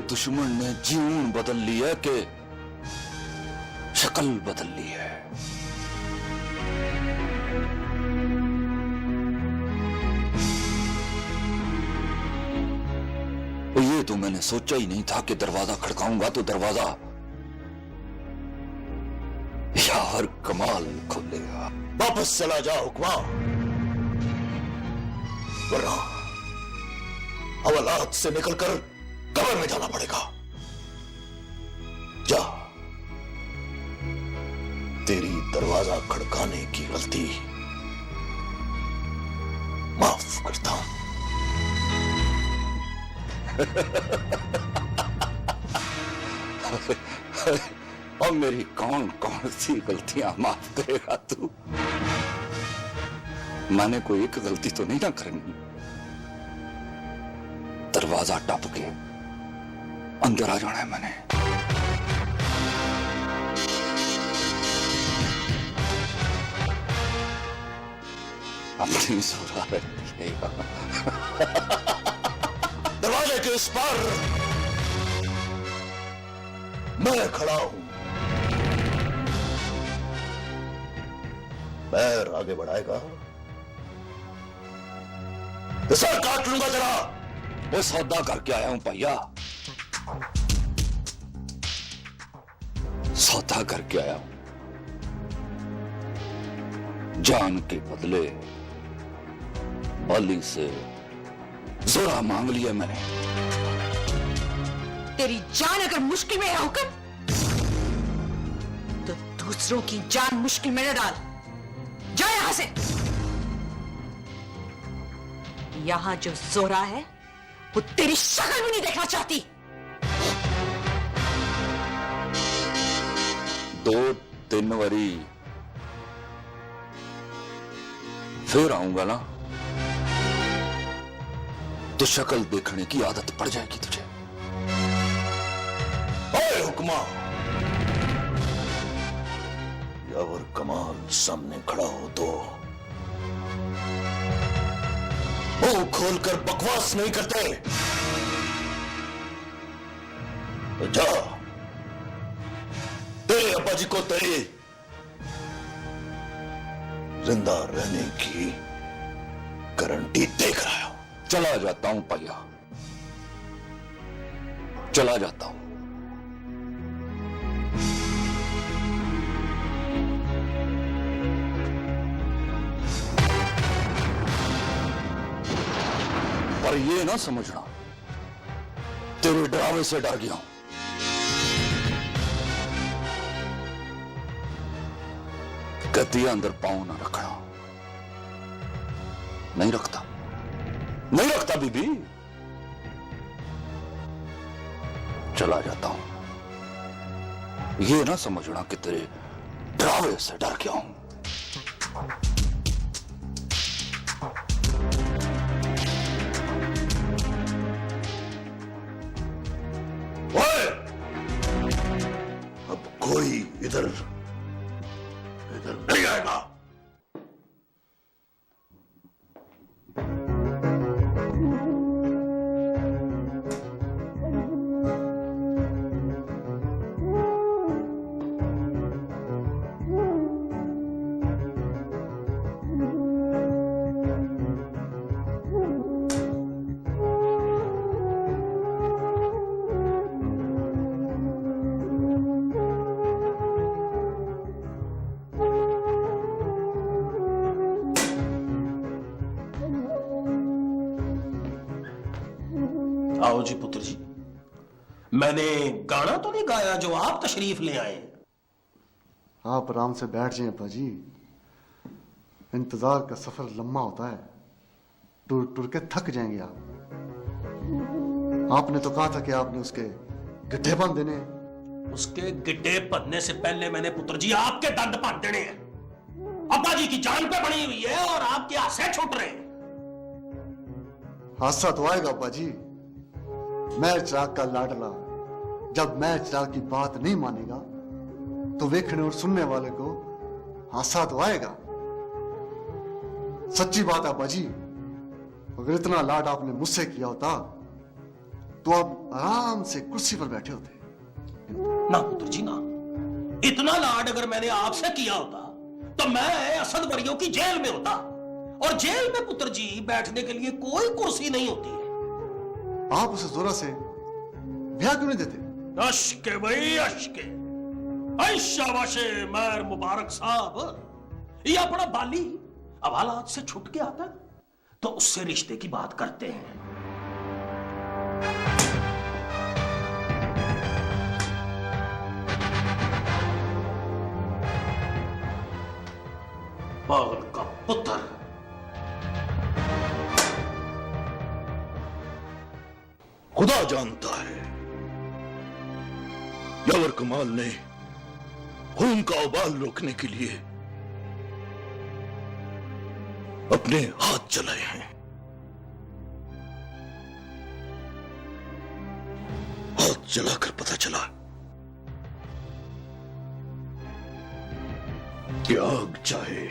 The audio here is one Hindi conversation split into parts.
दुश्मन ने जीवन बदल लिया कि शक्ल बदल ली है। ये तो मैंने सोचा ही नहीं था कि दरवाजा खड़काऊंगा तो दरवाजा यार कमाल खोलेगा। वापस चला जा हुक्मा, वरना हवालात से निकलकर कब्र में जाना पड़ेगा। जा, तेरी दरवाजा खड़काने की गलती माफ करता हूं। और मेरी कौन कौन सी गलतियां माफ करेगा तू? मैंने कोई एक गलती तो नहीं ना करनी। दरवाजा टप के अंदर आ जाना है मैंने। अपनी सुरा रखिएगा। दरवाजे के इस पार मैं खड़ा हूं। पैर आगे बढ़ाएगा तो सर काट लूंगा जरा। वो सौदा करके आया हूं भैया, सौदा करके आया हूं। जान के बदले बलि से जोरा मांग लिया मैंने। तेरी जान अगर मुश्किल में है हुक्म, तो दूसरों की जान मुश्किल में न डाल। जा यहां से। यहां जो जोरा है वो तेरी शक्ल भी नहीं देखना चाहती। 2-3 बारी फिर आऊंगा ना तो शक्ल देखने की आदत पड़ जाएगी तुझे। ओए हुक्मा, यावर कमाल सामने खड़ा हो तो मुंह खोलकर बकवास नहीं करते। तो जा, तेरे अब्बा जी को तेरी जिंदा रहने की गारंटी देख रहा हूं। चला जाता हूं भैया, चला जाता हूं। पर ये ना समझना तेरे डरावे से डर गया हूं। गतिया अंदर पांव ना रखना। नहीं रखता, नहीं रखता बीबी। चला जाता हूं। ये ना समझना कि तेरे डरावे से डर गया हूं। ओए, अब कोई इधर नहीं आएगा। आओ जी पुत्र जी, मैंने गाना तो नहीं गाया जो आप तशरीफ ले आए। आप आराम से बैठ जाएं अब्बा जी। इंतजार का सफर लंबा होता है, टुर टुर के थक जाएंगे आप। आपने तो कहा था कि आपने उसके गड्ढे बांध देने। उसके गिड्डे भरने से पहले मैंने पुत्र जी आपके दंद भर देने हैं। अब्बा जी की जान पे बनी हुई है और आपके हाथ छूट रहे हैं। हादसा तो आएगा अब्बा जी। मैं चिराग का लाडला, जब मैं चिराग की बात नहीं मानेगा तो देखने और सुनने वाले को हादसा तो आएगा। सच्ची बात है अब्बा जी, अगर इतना लाड आपने मुझसे किया होता तो आप आराम से कुर्सी पर बैठे होते। ना पुत्र जी ना, इतना लाड अगर मैंने आपसे किया होता तो मैं असद वरियों की जेल में होता, और जेल में पुत्र जी बैठने के लिए कोई कुर्सी नहीं होती है। आप उसे जोरा से ब्याह क्यों नहीं देते? अश्के भाई अश्के, शाबाशे मैर मुबारक साहब। ये अपना बाली अब हालात से छूट के आता तो उससे रिश्ते की बात करते हैं। पागल का पुत्र। खुदा जानता है, यावर कमाल ने खून का उबाल रोकने के लिए अपने हाथ जलाए हैं। हाथ जलाकर पता चला कि आग चाहे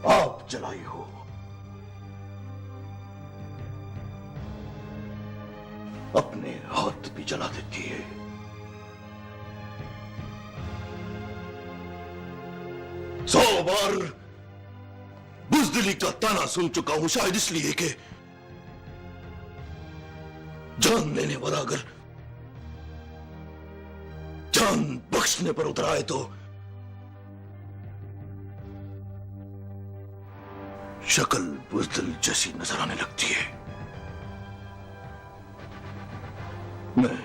आप जलाई हो, अपने हाथ भी जला देती है। सौ बार बुज़दिली का ताना सुन चुका हूं, शायद इसलिए कि जान लेने वाला अगर जान बख्शने पर उतर आए तो शक्ल बुज़दिल जैसी नजर आने लगती है। मैं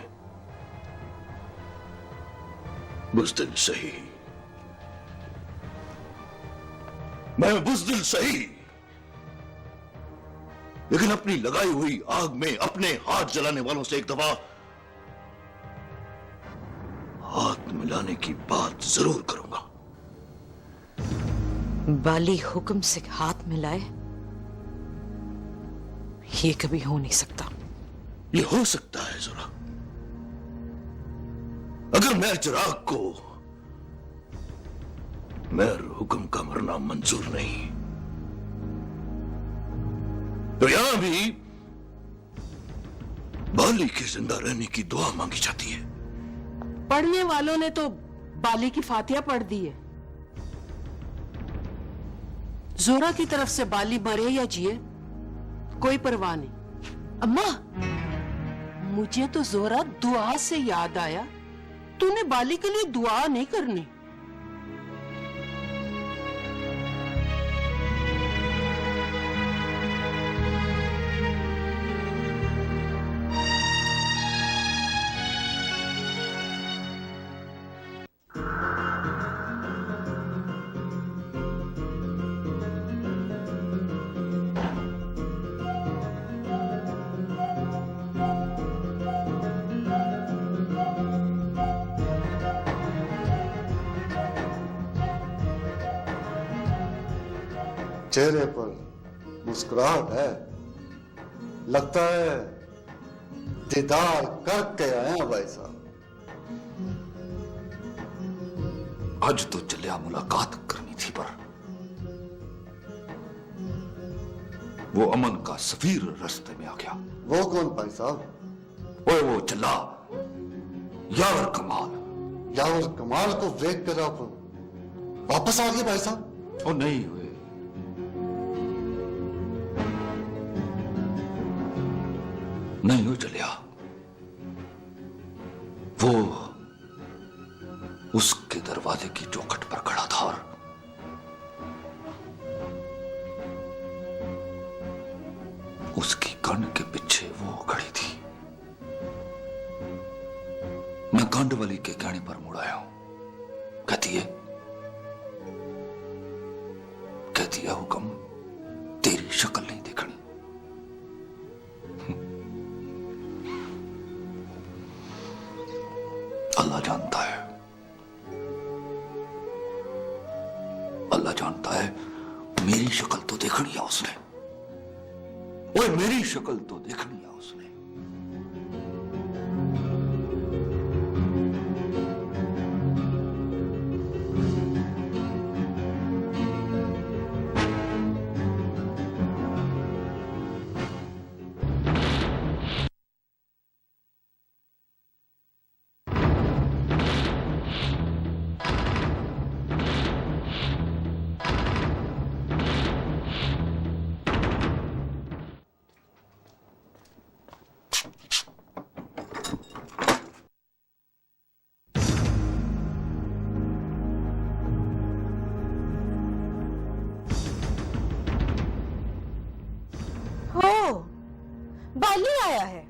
बुज़दिल सही, मैं बुज़दिल सही, लेकिन अपनी लगाई हुई आग में अपने हाथ जलाने वालों से एक दफा हाथ मिलाने की बात जरूर करूंगा। बाली हुक्म से हाथ मिलाए, ये कभी हो नहीं सकता। ये हो सकता है जरा, अगर मैं चिराग को मेर हुक्म का मरना मंजूर नहीं तो यहां भी बाली के जिंदा रहने की दुआ मांगी जाती है। पढ़ने वालों ने तो बाली की फातिहा पढ़ दी है। जोरा की तरफ से बाली मरे या जिए कोई परवाह नहीं। अम्मा, मुझे तो जोरा दुआ से याद आया, तूने बाली के लिए दुआ नहीं करनी? चेहरे पर मुस्कुराहट है, लगता है दीदार करके आए हैं भाई साहब। आज तो चलिया मुलाकात करनी थी, पर वो अमन का सफीर रास्ते में आ गया। वो कौन भाई साहब? ओए वो चला यावर कमाल। यावर कमाल को देख कर आप वापस आ गए भाई साहब? ओ नहीं हुए, नहीं हो चलिया। वो उसके दरवाजे की चौखट पर खड़ा था और उसकी कान के पीछे वो खड़ी थी। मैं कांडवाली के कहने पर मुड़ आया हूं। कहती है हुक्म, तेरी शक्ल नहीं देखनी। अल्लाह जानता है, अल्लाह जानता है। मेरी शक्ल तो देखनी है उसने, ओए मेरी शक्ल तो देखनी है उसने। बाली आया है।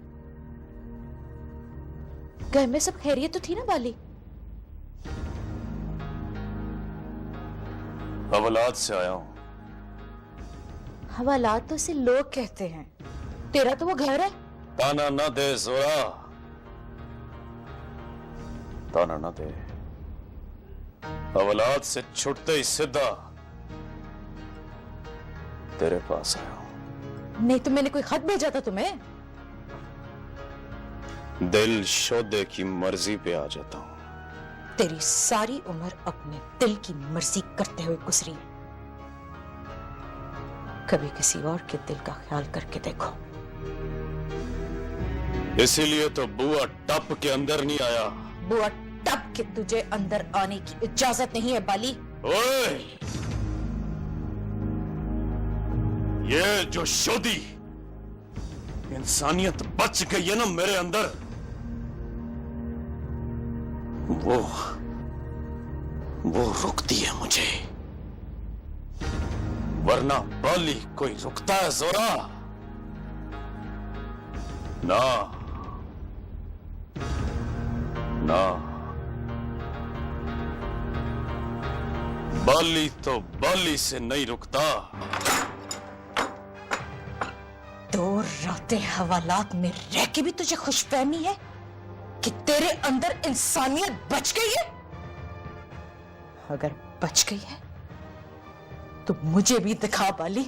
घर में सब खैरियत तो थी ना बाली? हवालात से आया हूं। हवालात तो इसे लोग कहते हैं, तेरा तो वो घर है। ताना ना दे जोरा, ताना ना दे। हवालात से छुटते ही सीधा तेरे पास आया हूं। नहीं तो मैंने कोई खत भेजा था तुम्हें? दिल शोदे की मर्जी पे आ जाता हूं। तेरी सारी उम्र अपने दिल की मर्जी करते हुए गुजरी, कभी किसी और के दिल का ख्याल करके देखो। इसीलिए तो बुआ टप के अंदर नहीं आया। बुआ टप के तुझे अंदर आने की इजाजत नहीं है बाली। ओए, ये जो शोदी इंसानियत बच गई है ना मेरे अंदर, वो रुकती है मुझे, वरना बाली कोई रुकता है जोरा? ना ना, बाली तो बाली से नहीं रुकता। दो रातें हवालात में रह के भी तुझे खुशफहमी है कि तेरे अंदर इंसानियत बच गई है? अगर बच गई है तो मुझे भी दिखा बाली।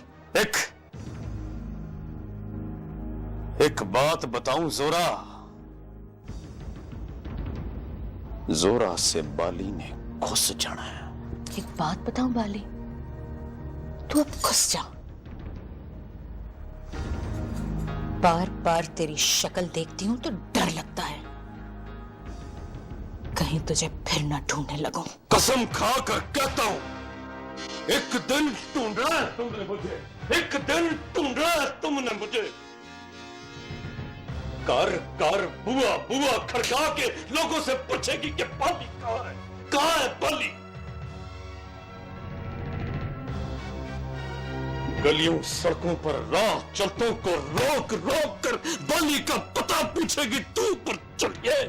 एक बात बताऊं जोरा, जोरा से बाली ने घुस जाना है। एक बात बताऊं बाली, तू अब घुस जा। बार बार तेरी शक्ल देखती हूं तो डर लगता है कहीं तुझे फिर ना ढूंढने लगूं। कसम खाकर कहता हूं, एक दिन ढूंढना है तुमने मुझे, एक दिन ढूंढना है तुमने मुझे। कर कर बुआ बुआ खड़का के लोगों से पूछेगी कि बाली कहां है, कहां है बाली? गलियों सड़कों पर राह चलतों को रोक रोक कर बाली का पता पूछेगी तू, पर चलिए।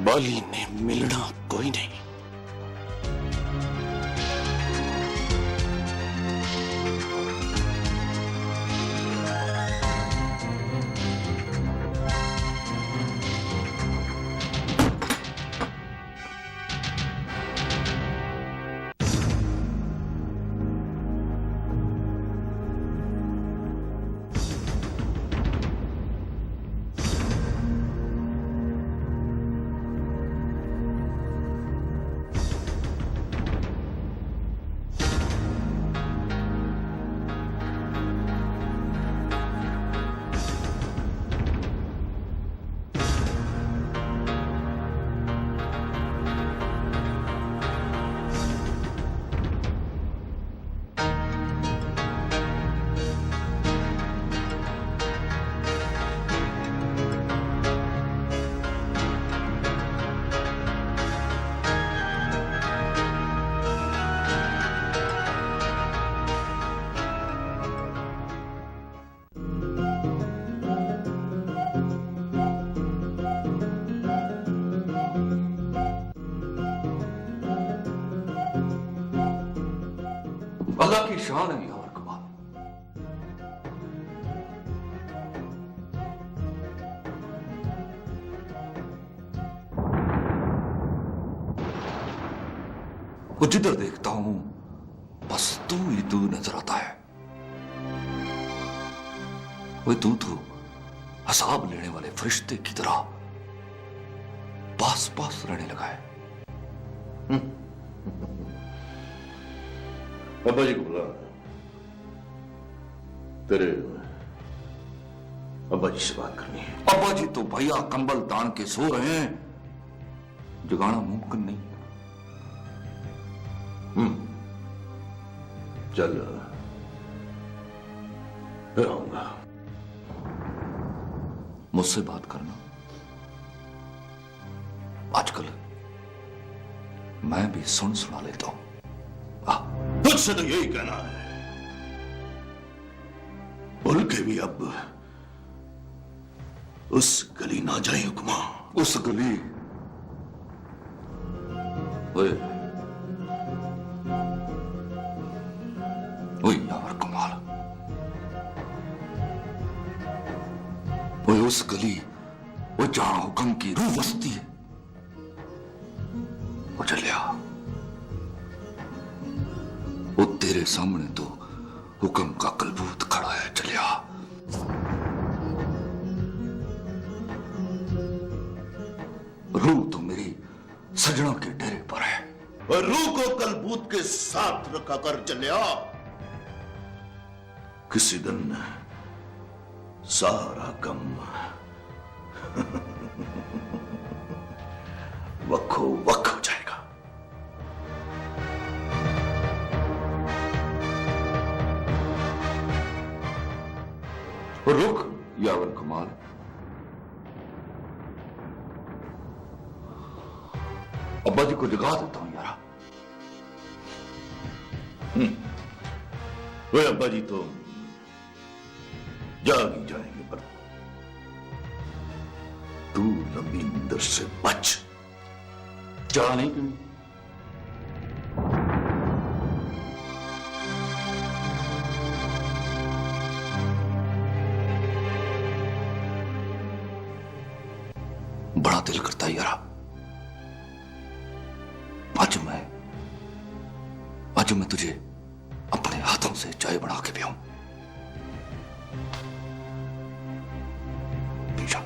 बाली ने मिलना कोई नहीं। अल्लाह की शान है यार कमाल। वो जिधर देखता हूं बस तू ही तू नजर आता है। वो तू तो हिसाब लेने वाले फरिश्ते की तरह पास पास रहने लगा है। अब्बा जी को बुला। तेरे अब्बा जी से बात करनी है। अब्बा जी तो भैया कंबल तान के सो रहे हैं, जगाना मुमकिन नहीं। चल फिर आऊंगा। मुझसे बात करना। आजकल मैं भी सुना लेता हूं। तुझसे तो यही कहना है, बोल के भी अब उस गली ना जाए हुक्मा। उस गली ओए यावर कमाल, ओए उस गली वो जहां हुक्म की रूह बसती है। वो चलिया, वो तेरे सामने तो हुक्म का कलबूत खड़ा है। चलिया रूह तो मेरी सजना के डेरे पर है। और रूह को कलबूत के साथ रखा कर चलिया। किसी दिन सारा गम वक्को वक्त हो जाएगा। रुक यावर कमाल, अब्बा जी को जगा देता हूं यारा। वे अब्बा जी तो जाग ही जाएंगे, पर तू लंबी नींद से बच। जा नहीं क्यों? बड़ा दिल करता है यारा, आज मैं तुझे अपने हाथों से चाय बना के पियाऊं। पी जा,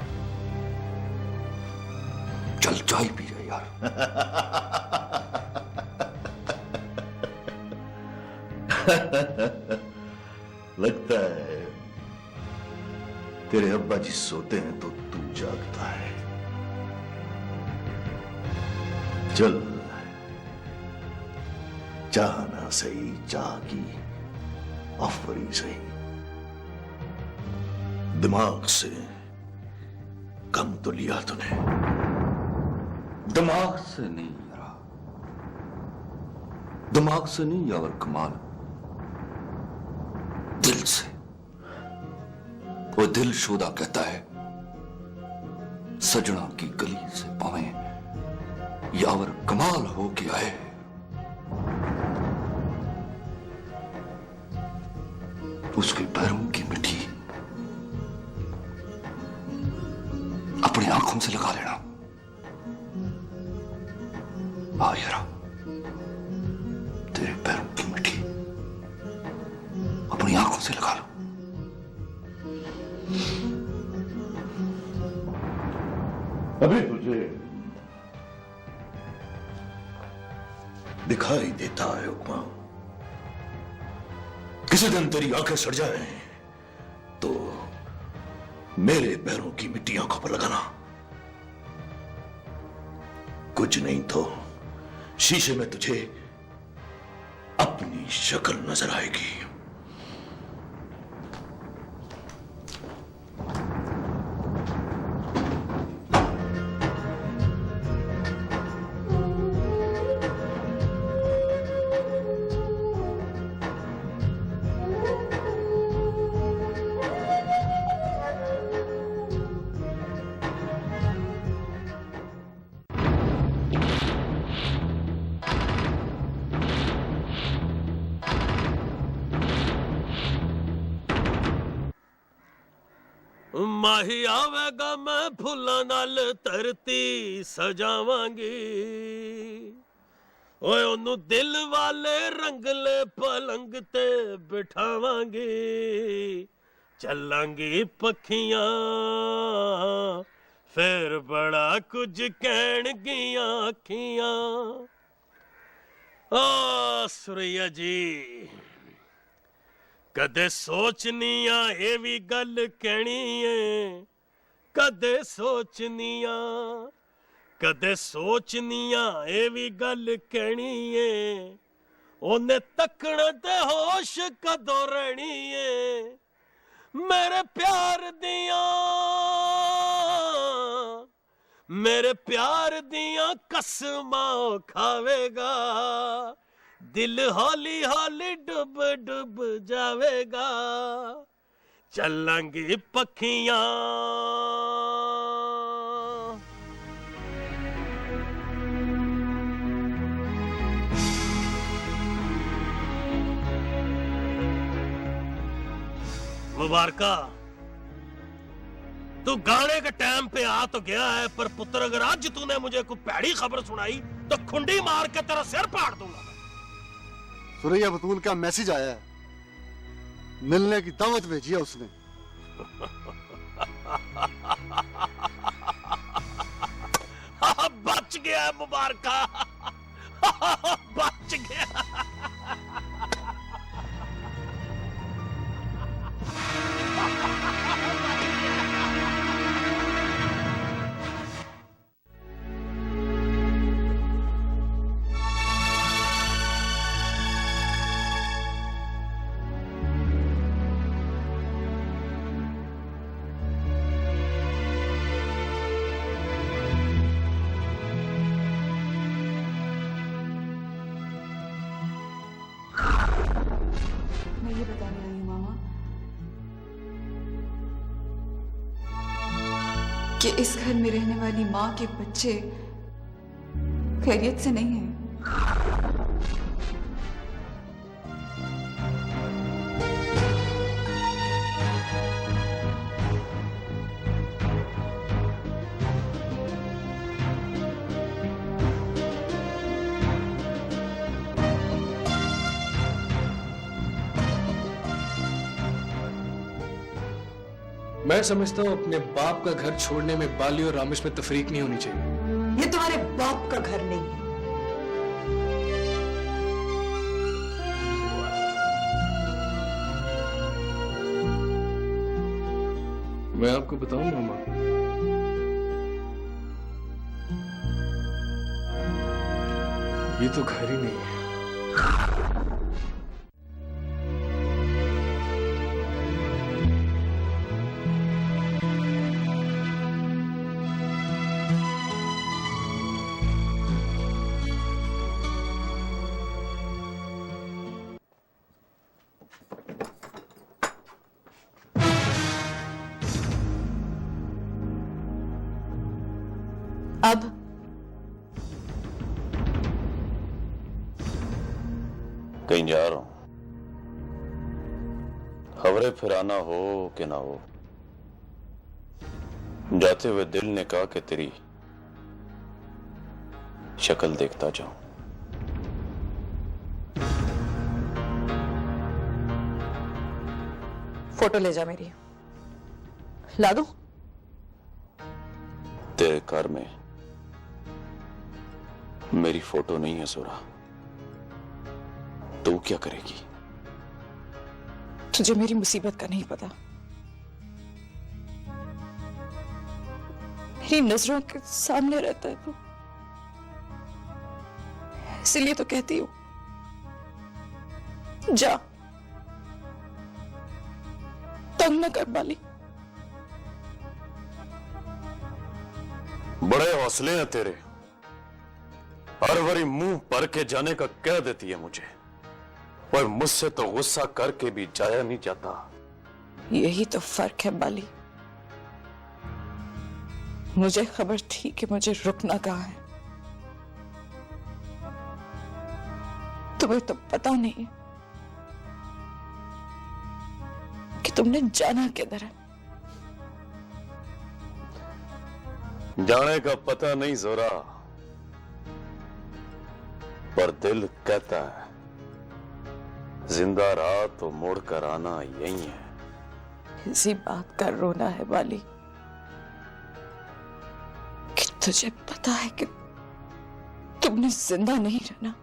चल चाय पी जा यार। लगता है तेरे अब्बा जी सोते हैं तो तू जागता है। चल, चाह ना सही, चाह की आफरी सही, दिमाग से कम तो लिया तूने। दिमाग से नहीं यारा, दिमाग से नहीं यावर कमाल, दिल से। वो दिल शोदा कहता है सजना की गली से पावे यावर कमाल हो के आए। उसके पैरों की मिट्टी अपनी आंखों से लगा लेना। आ यारा, तेरे पैरों की मिट्टी अपनी आंखों से लगा लो। अभी तुझे दिखाई देता है हुक्मा, किसी दिन तेरी आंखें सड़ जाए तो मेरे पैरों की मिट्टी आंखों पर लगाना। कुछ नहीं तो शीशे में तुझे अपनी शक्ल नजर आएगी। माही आवेगा मैं फुल्लां नाल धरती सजावांगी ओए ओनू दिल वाले रंगले पलंग ते बिठावांगी चलांगी पखियां फिर बड़ा कुछ कहणगियां अखियां आ सुरैया जी कदे सोचनिया ये भी गल कहनी है कदे सोचनिया ये भी गल कहनी है ओने तकण ते होश कदों रहनी है मेरे प्यार दियां कसमां खावेगा दिल हौली हौली डुब डुब जावेगा चलांगी पखियां मुबारका तू गाने के टाइम पे आ तो गया है पर पुत्र अगर आज तूने मुझे कोई भैड़ी खबर सुनाई तो खुंडी मार के तेरा सिर फाड़ दूंगा सुरैया बतूल का मैसेज आया है मिलने की दावत भेजी है उसने बच गया मुबारका बच गया मैं ये बताने आई हूँ मामा कि इस घर में रहने वाली माँ के बच्चे खैरियत से नहीं हैं। मैं समझता हूँ अपने बाप का घर छोड़ने में बाली और रामेश में तफरीक नहीं होनी चाहिए। ये तुम्हारे बाप का घर नहीं है। मैं आपको बताऊं मामा, ये तो घर ही नहीं है। अब कहीं जा रहा हूं, खबरें फिर आना हो कि ना हो। जाते हुए दिल ने कहा कि तेरी शक्ल देखता जाऊं। फोटो ले जा मेरी, ला दूं? तेरे घर में मेरी फोटो नहीं है सोरा, तू क्या करेगी? तुझे मेरी मुसीबत का नहीं पता। मेरी नजरों के सामने रहता है तू, इसलिए तो कहती हूं जा, तंग न कर बाली। बड़े हौसले हैं तेरे, हर बारी मुंह भर के जाने का कह देती है मुझे, और मुझसे तो गुस्सा करके भी जाया नहीं जाता। यही तो फर्क है बाली। मुझे खबर थी कि मुझे रुकना कहाँ है, तुम्हें तो पता नहीं कि तुमने जाना किधर है। जाने का पता नहीं जोरा, पर दिल कहता है जिंदा रहा तो मुड़कर आना यही है। इसी बात का रोना है वाली कि तुझे पता है कि तुमने जिंदा नहीं रहना।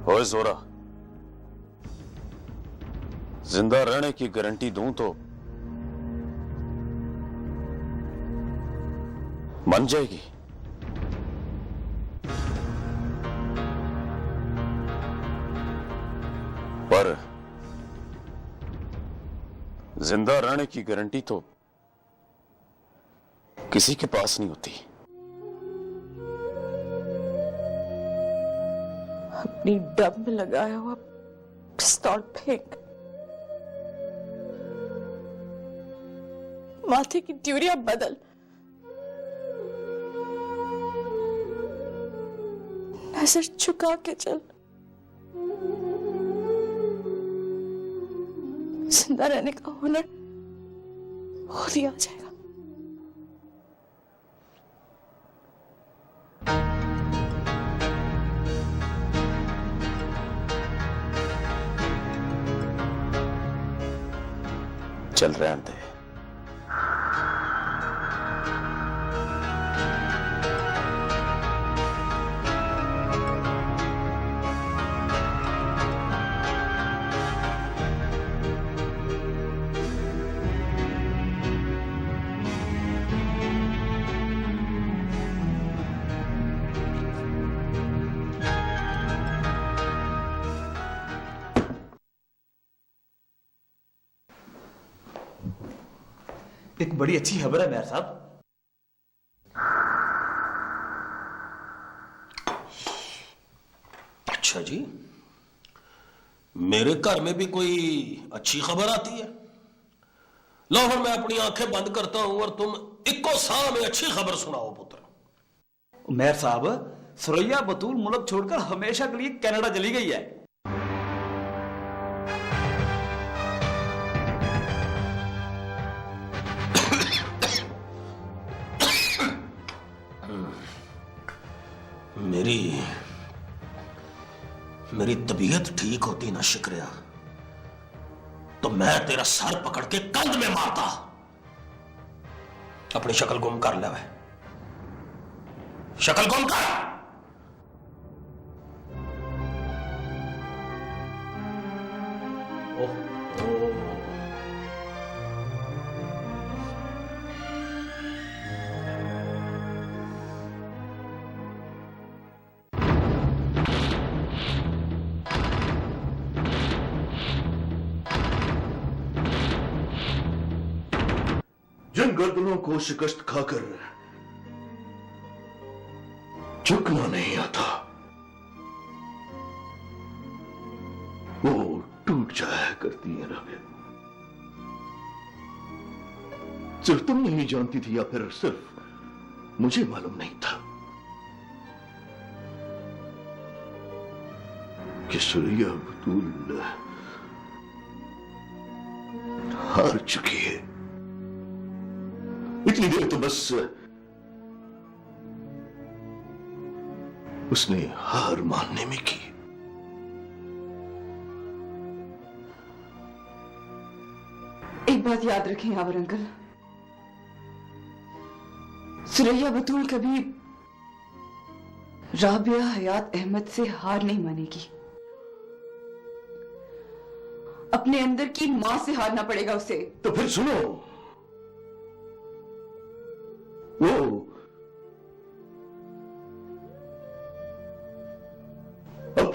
ओए जोरा, जिंदा रहने की गारंटी दूं तो मान जाएगी? पर जिंदा रहने की गारंटी तो किसी के पास नहीं होती। अपनी डब में लगाया हुआ पिस्तौल फेंक, माथे की ड्यूरिया बदल, नजर झुका के चल। जिंदा रहने का हुनर खुद ही आ जाएगा। चल रहने दे। एक बड़ी अच्छी खबर है मेयर साहब। अच्छा जी, मेरे घर में भी कोई अच्छी खबर आती है? लो फिर मैं अपनी आंखें बंद करता हूं और तुम इक्को साह में अच्छी खबर सुनाओ पुत्र। मेयर साहब, सुरैया बतूल मुल्क छोड़कर हमेशा के लिए कनाडा चली गई है। मेरी तबीयत ठीक होती ना शुक्रिया, तो मैं तेरा सर पकड़ के कंध में मारता। अपनी शक्ल गुम कर ले, शक्ल गुम कर। जिन गर्दनों को शिकस्त खाकर झुकना नहीं आता, वो टूट जाया करती है राबिया। सिर्फ तुम नहीं जानती थी या फिर सिर्फ मुझे मालूम नहीं था कि सुरैया बतूल हार चुकी है। इतनी देर तो बस उसने हार मानने में की। एक बात याद रखें यावर अंकल, सुरैया बतूल कभी राबिया हयात अहमद से हार नहीं मानेगी। अपने अंदर की मां से हारना पड़ेगा उसे। तो फिर सुनो, वो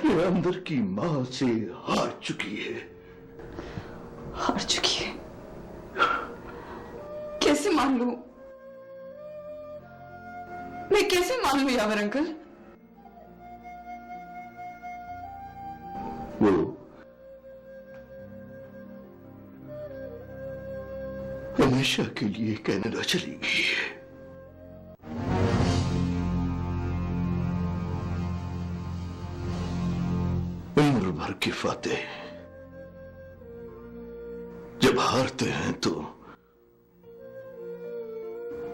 अपने अंदर की मां से हार चुकी है। हार चुकी है? कैसे मान लूं? मैं कैसे मान लूं यावर अंकल? वो हमेशा के लिए कनाडा चली गई है। उम्र भर की फातेह जब हारते हैं तो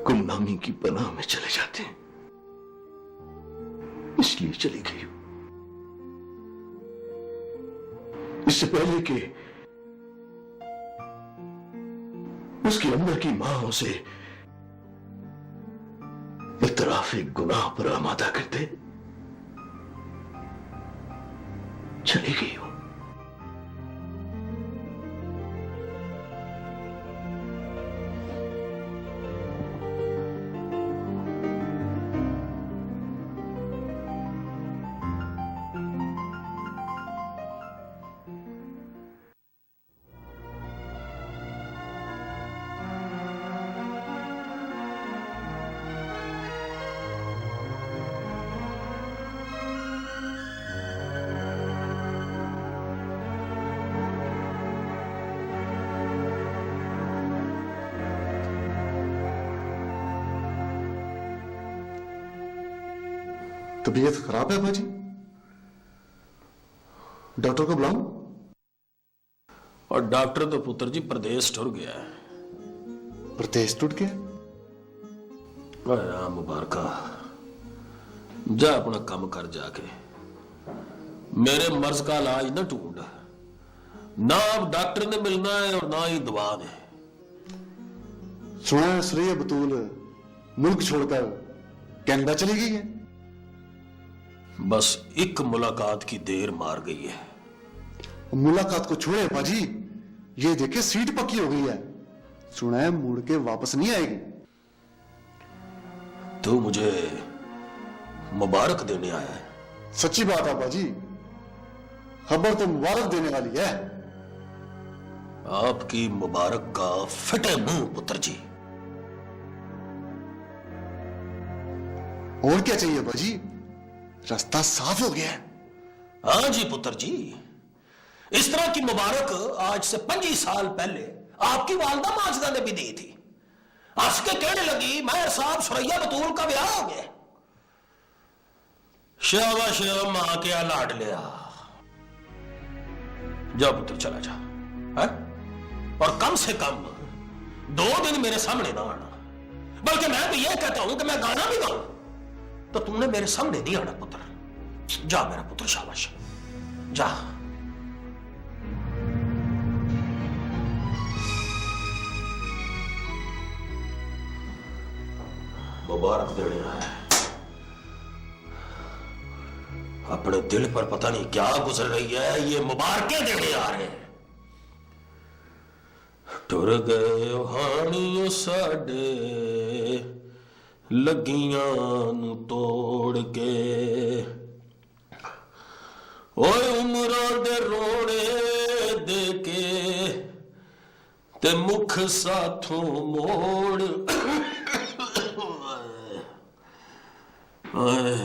गुमनामी की पनाह में चले जाते हैं, इसलिए चली गई। इससे पहले कि उसके अंदर की मां उसे इतराफे गुनाह पर आमादा करते, चली गई हो। तबीयत खराब है बाजी? डॉक्टर को बुलाऊं? और डॉक्टर तो पुत्र जी प्रदेश टुर गया है। प्रदेश टूट गया? राम मुबारका, जा अपना काम कर जाके, मेरे मर्ज का इलाज ना ढूंढ। ना अब डॉक्टर ने मिलना है और ना ही दवा ने। सुना है सुरैया बतूल मुल्क छोड़कर कनाडा चली गई है। बस एक मुलाकात की देर मार गई है। मुलाकात को छोड़े बाजी, ये देखे सीट पक्की हो गई है। सुना है मुड़ के वापस नहीं आएगी। तू मुझे मुबारक देने आया है? सच्ची बात है बाजी, खबर तो मुबारक देने वाली है। आपकी मुबारक का फटे मुंह पुत्र जी। और क्या चाहिए बाजी, रास्ता साफ हो गया है। हाँ जी पुत्र जी, इस तरह की मुबारक आज से 25 साल पहले आपकी वालदा माजदा ने भी दी थी। हंस के कहने लगी, मैं साहब सुरैया बतूल का ब्याह हो गया। शाबाश मां के लाड लिया। जा पुत्र चला जा है? और कम से कम 2 दिन मेरे सामने ना आना। बल्कि मैं तो यह कहता हूं कि मैं गाना भी गाऊं तो तुमने मेरे सामने नहीं आना पुत्र। जा मेरा पुत्र, शाबाश जा। मुबारक देने आया। अपने दिल पर पता नहीं क्या गुजर रही है, ये मुबारकें देने आ रहे हैं। टुर गए हानियों साडे लगियां नू तोड़ के, ओए उमरां दे रोने दे के ते मुख साथों मोड़। ओए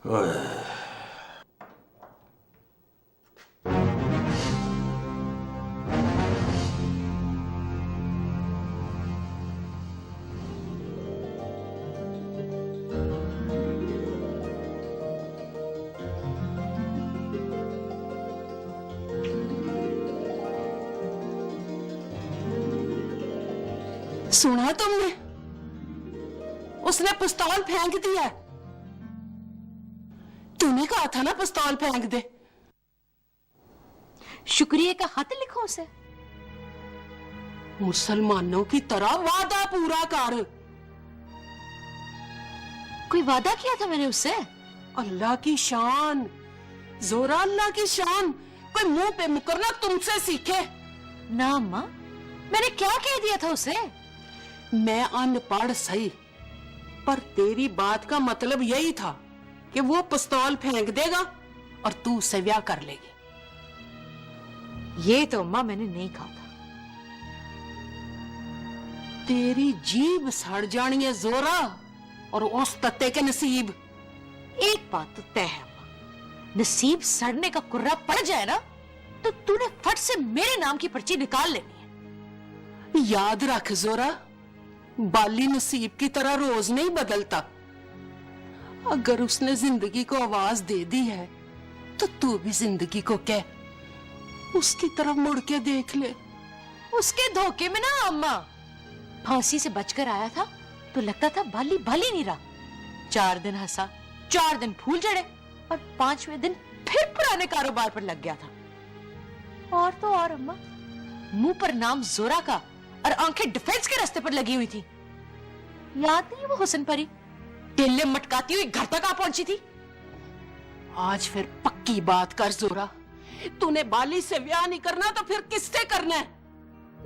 ओए सुना तुमने? उसने पिस्तौल फेंक दिया। तूने कहा था ना पिस्तौल फेंक दे। शुक्रिया का खत लिखो उसे। मुसलमानों की तरह वादा पूरा कर। कोई वादा किया था मैंने उससे? अल्लाह की शान जोरा, अल्लाह की शान। कोई मुंह पे मुकरना तुमसे सीखे ना अम्मा, मैंने क्या कह दिया था उसे? मैं अनपढ़ सही, पर तेरी बात का मतलब यही था कि वो पिस्तौल फेंक देगा और तू उससे ब्याह कर लेगी। ये तो अम्मा मैंने नहीं कहा था। तेरी जीभ सड़ जानी है जोरा, और उस तत्ते के नसीब। एक बात तो तय है अम्मा, नसीब सड़ने का कुर्रा पड़ जाए ना तो तूने फट से मेरे नाम की पर्ची निकाल लेनी है। याद रख जोरा, बाली नसीब की तरह रोज नहीं बदलता। अगर उसने जिंदगी को आवाज दे दी है तो तू भी जिंदगी को कह, उसकी तरफ मुड़ के देख ले। उसके धोखे में ना अम्मा, फांसी से बचकर आया था तो लगता था बाली बाली नहीं रहा। 4 दिन हंसा, 4 दिन फूल चढ़े और 5वें दिन फिर पुराने कारोबार पर लग गया था। और तो और अम्मा, मुंह पर नाम जोरा का और आंखें डिफेंस के रास्ते पर लगी हुई थी। याद नहीं वो हुसन परी टेले मटकाती हुई घर तक आ पहुंची थी। आज फिर पक्की बात कर जोरा, तूने बाली से ब्याह नहीं करना तो फिर किससे करना है?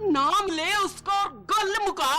नाम ले उसको और गल मुका।